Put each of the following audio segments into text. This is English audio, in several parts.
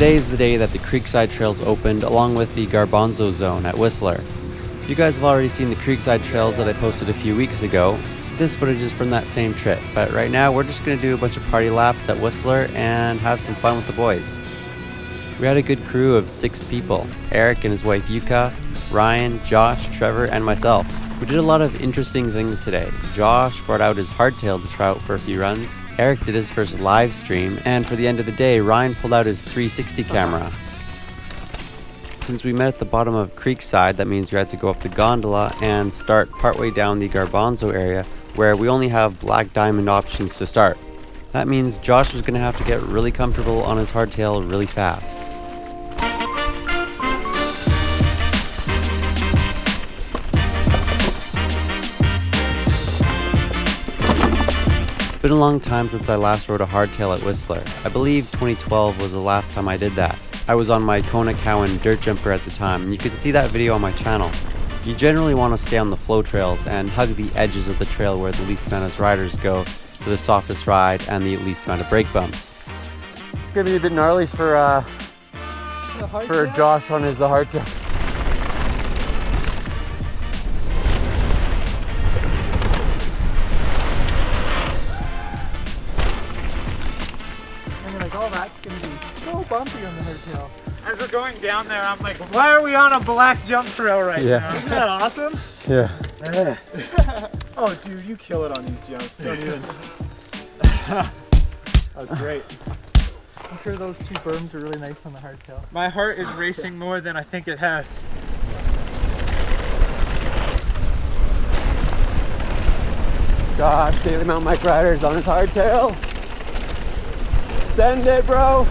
Today is the day that the Creekside trails opened, along with the Garbanzo zone at Whistler. You guys have already seen the Creekside trails that I posted a few weeks ago. This footage is from that same trip, but right now we're just going to do a bunch of party laps at Whistler and have some fun with the boys. We had a good crew of 6 people: Eric and his wife Yuka, Ryan, Josh, Trevor, and myself. We did a lot of interesting things today. Josh brought out his hardtail to try out for a few runs. Eric did his first live stream, and for the end of the day, Ryan pulled out his 360 camera. Since we met at the bottom of Creekside, that means we had to go up the gondola and start partway down the Garbanzo area, where we only have black diamond options to start. That means Josh was going to have to get really comfortable on his hardtail really fast. It's been a long time since I last rode a hardtail at Whistler. I believe 2012 was the last time I did that. I was on my Kona Cowan dirt jumper at the time, and you can see that video on my channel. You generally want to stay on the flow trails and hug the edges of the trail where the least amount of riders go for the softest ride and the least amount of brake bumps. It's gonna be a bit gnarly for Josh on his hardtail. Oh, that's gonna be so bumpy on the hardtail. As we're going down there, I'm like, why are we on a black jump trail right now? Isn't that awesome? Yeah. Oh, dude, you kill it on these jumps. Don't even. That was great. I'm sure those 2 berms are really nice on the hardtail. My heart is racing more than I think it has. Josh, Daily Mtn Bike Rider's on his hardtail. Send it, bro.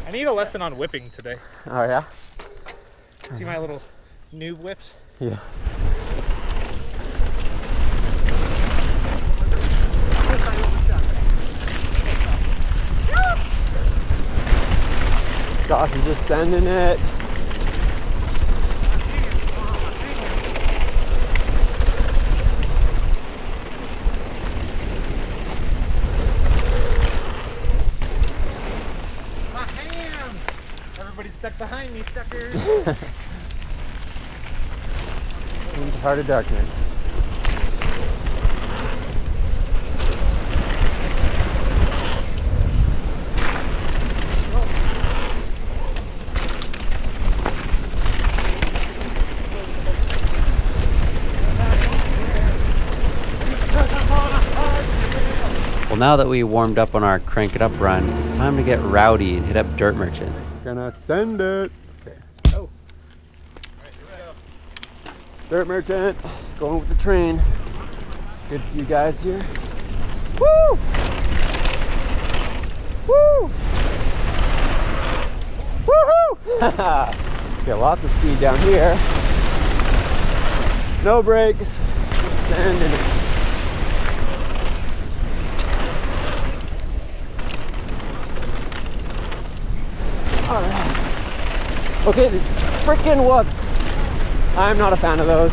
I need a lesson on whipping today. Oh yeah? See my little noob whips? Yeah. Josh is just sending it. Everybody's stuck behind me, suckers. Into Heart of Darkness. Well, now that we warmed up on our Crank It Up run, it's time to get rowdy and hit up Dirt Merchant. Gonna send it. Okay, let's go. All right, here we go. Dirt Merchant, going with the train. Good for you guys here. Woo! Woo! Woohoo! Get lots of speed down here. No brakes. Just sending it. Alright. Okay, the freaking whoops. I'm not a fan of those.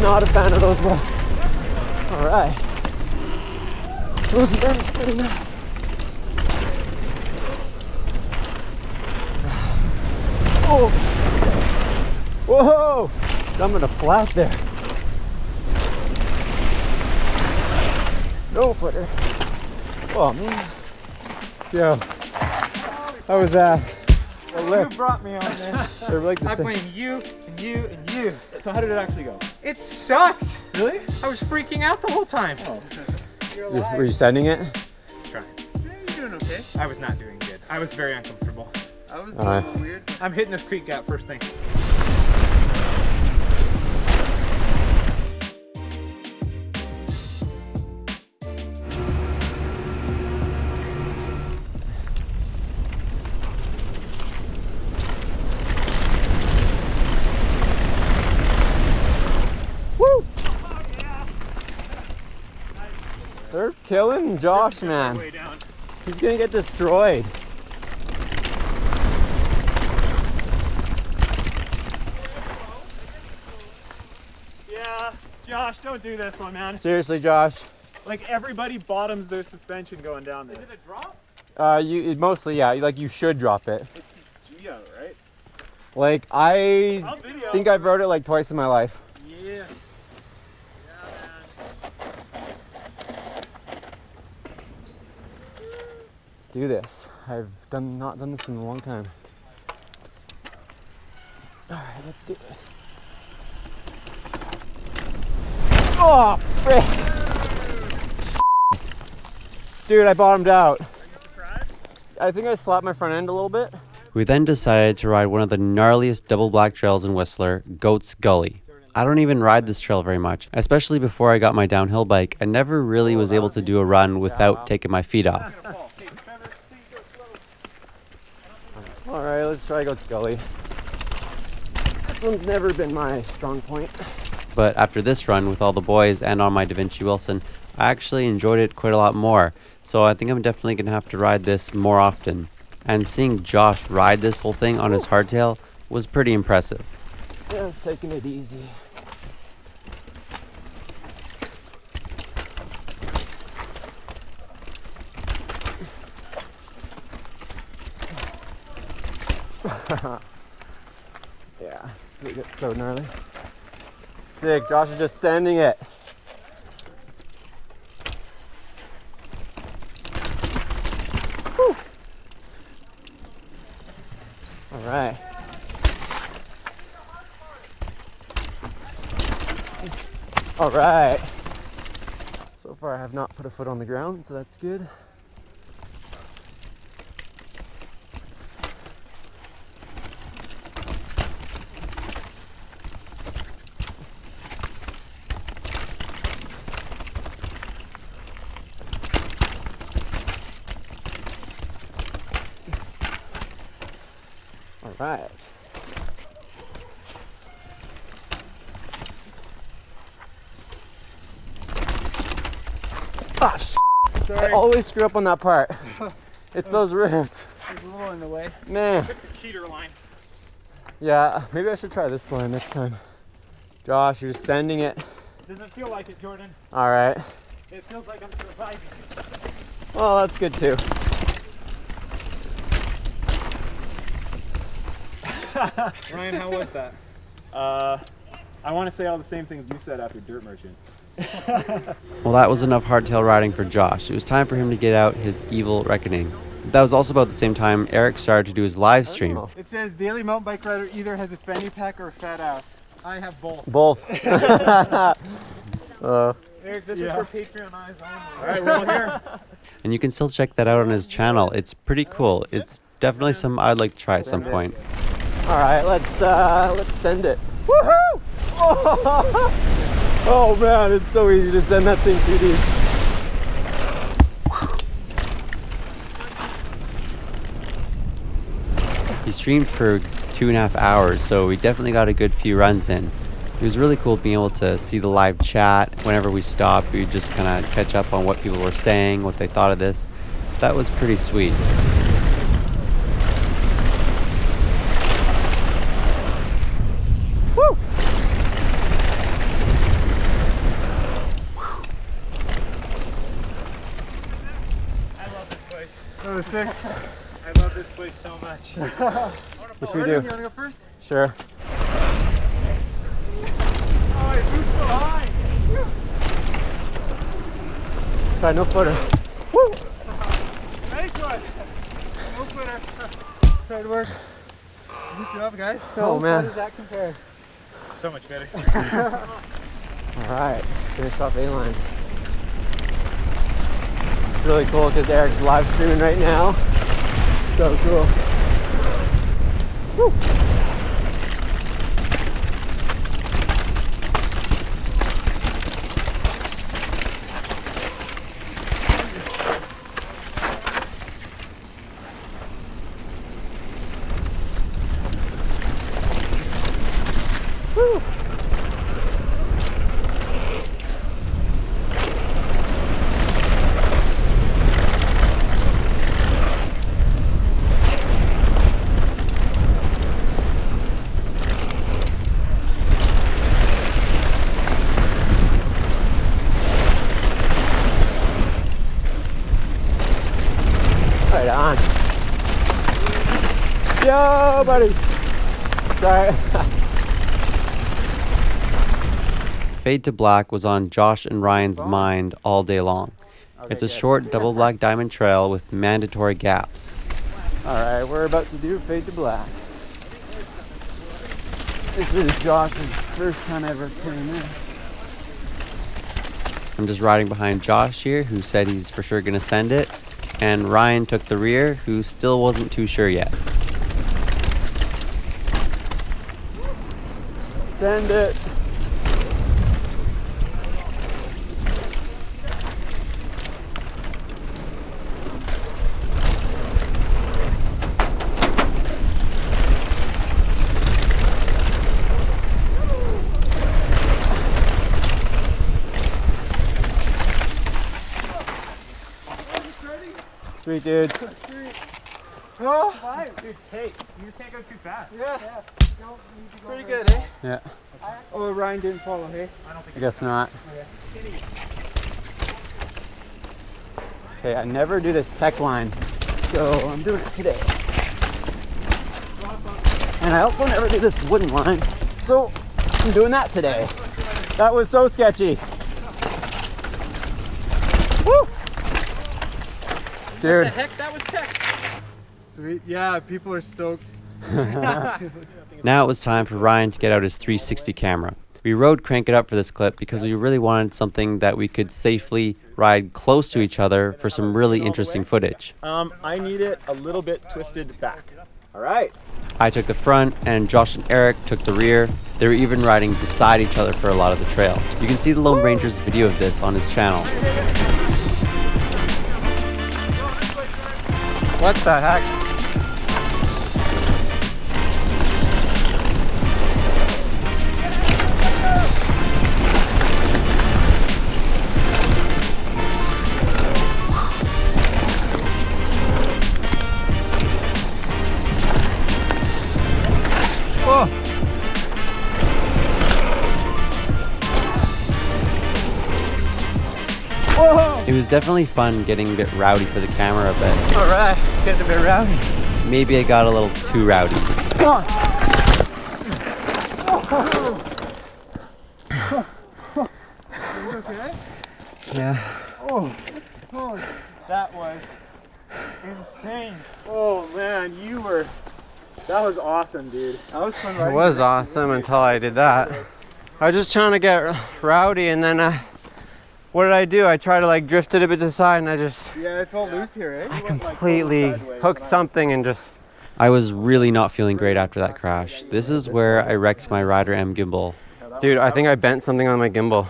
Not a fan of those whoops. Alright. Those burns pretty nice. Oh! Whoa! Jumping a flat there. No footer. Oh man. Yo, how was that? You brought me on this. Like I blame you and you and you. So how did it actually go? It sucked. Really? I was freaking out the whole time. Oh. Were you sending it? Trying. Yeah, you're doing okay. I was not doing good. I was very uncomfortable. I was a little weird. I'm hitting this creek gap first thing. They're killing Josh, man. He's gonna get destroyed. Yeah, Josh. Josh, don't do this one, man. Seriously, Josh. Like everybody bottoms their suspension going down this. Is it a drop? Mostly, yeah. Like you should drop it. It's just Geo, right? Like I I'll video. think I've rode it like twice in my life. Yeah. Let's do this. I've not done this in a long time. All right, let's do this. Oh, frick! Dude, I bottomed out. Are you surprised? I think I slapped my front end a little bit. We then decided to ride one of the gnarliest double black trails in Whistler, Goat's Gully. I don't even ride this trail very much, especially before I got my downhill bike. I never really was able to do a run without taking my feet off. All right, let's try Goat's Gully. This one's never been my strong point. But after this run with all the boys and on my DaVinci Wilson, I actually enjoyed it quite a lot more. So I think I'm definitely going to have to ride this more often. And seeing Josh ride this whole thing on his hardtail was pretty impressive. Just taking it easy. Yeah, it's so gnarly. Sick, Josh is just sending it. Whew. All right. All right. So far I have not put a foot on the ground, so that's good. All right. Ah, Sorry. I always screw up on that part. It's those ribs. There's a little in the way. Man. Pick the cheater line. Yeah, maybe I should try this line next time. Josh, you're sending it. Doesn't feel like it, Jordan. All right. It feels like I'm surviving. Well, that's good too. Ryan, how was that? I want to say all the same things you said after Dirt Merchant. Well, that was enough hardtail riding for Josh. It was time for him to get out his evil reckoning. That was also about the same time Eric started to do his live stream. Oh. It says Daily Mtn Bike Rider either has a fanny pack or a fat ass. I have both. Both. Eric, this is for Patreon eyes only. All right, we're all here. And you can still check that out on his channel. It's pretty cool. It's definitely something I'd like to try at some point. All right, let's send it. Woohoo! Oh man, it's so easy to send that thing through these. He streamed for 2.5 hours, so we definitely got a good few runs in. It was really cool being able to see the live chat. Whenever we stopped, we would just kind of catch up on what people were saying, what they thought of this. That was pretty sweet. Woo! I love this place. That was sick. I love this place so much. What should we You do? want to go first? Sure. Oh, it moved so high. Try no footer. Woo! Nice one. No footer. Try to work. Good job, guys. Oh man. How does that compare? So much better. All right, finish off A-line. It's really cool because Eric's live streaming right now. So cool. Woo. Woo. Right on. Yo, buddy. Sorry. Fade to Black was on Josh and Ryan's mind all day long. It's a short double black diamond trail with mandatory gaps. All right, we're about to do Fade to Black. This is Josh's first time ever putting this. I'm just riding behind Josh here, who said he's for sure gonna send it, and Ryan took the rear, who still wasn't too sure yet. Send it. Sweet, dude. Oh, fine. Dude, hey, you just can't go too fast. Yeah. Pretty good, eh? Yeah. Oh, Ryan didn't follow, hey? I guess not. Okay, I never do this tech line, so I'm doing it today. And I also never do this wooden line, so I'm doing that today. That was so sketchy. Woo! Dude. What the heck? That was tech. Sweet. Yeah, people are stoked. Now it was time for Ryan to get out his 360 camera. We rode Crank It Up for this clip because we really wanted something that we could safely ride close to each other for some really interesting footage. I need it a little bit twisted back. All right. I took the front and Josh and Eric took the rear. They were even riding beside each other for a lot of the trail. You can see the Loam Ranger's video of this on his channel. What the heck? It was definitely fun getting a bit rowdy for the camera, but All right, getting a bit rowdy. maybe I got a little too rowdy. Come on. Okay? Yeah. Oh, that was insane. Oh man, that was awesome, dude. That was fun It riding. was awesome until I did that. I was just trying to get rowdy, and then what did I do? I tried to like drift it a bit to the side, and I just Yeah, it's all loose here, eh? completely hooked something and just. I was really not feeling great after that crash. This is where I wrecked my Rider M gimbal. Dude, I think I bent something on my gimbal.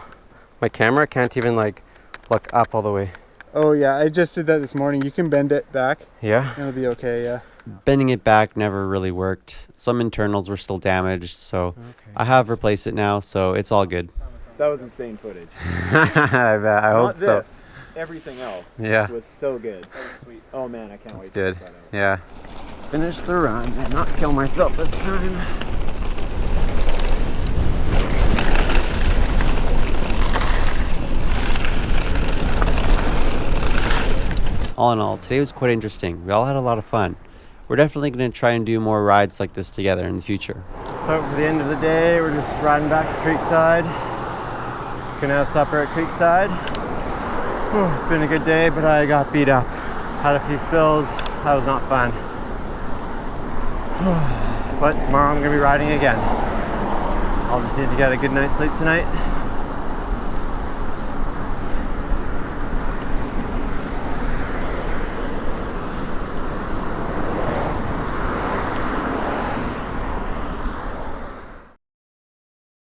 My camera can't even like look up all the way. Oh yeah, I just did that this morning. You can bend it back. Yeah? It'll be okay, yeah. Bending it back never really worked. Some internals were still damaged, so I have replaced it now, so it's all good. That was insane footage. I bet. I hope so. This. Everything else Yeah. was so good. That was sweet. Oh man, I can't wait. It's good. Yeah. Finish the run and not kill myself this time. All in all, today was quite interesting. We all had a lot of fun. We're definitely going to try and do more rides like this together in the future. So for the end of the day, we're just riding back to Creekside. Gonna have supper at Creekside. Whew, it's been a good day, but I got beat up. Had a few spills. That was not fun. But tomorrow I'm gonna be riding again. I'll just need to get a good night's sleep tonight.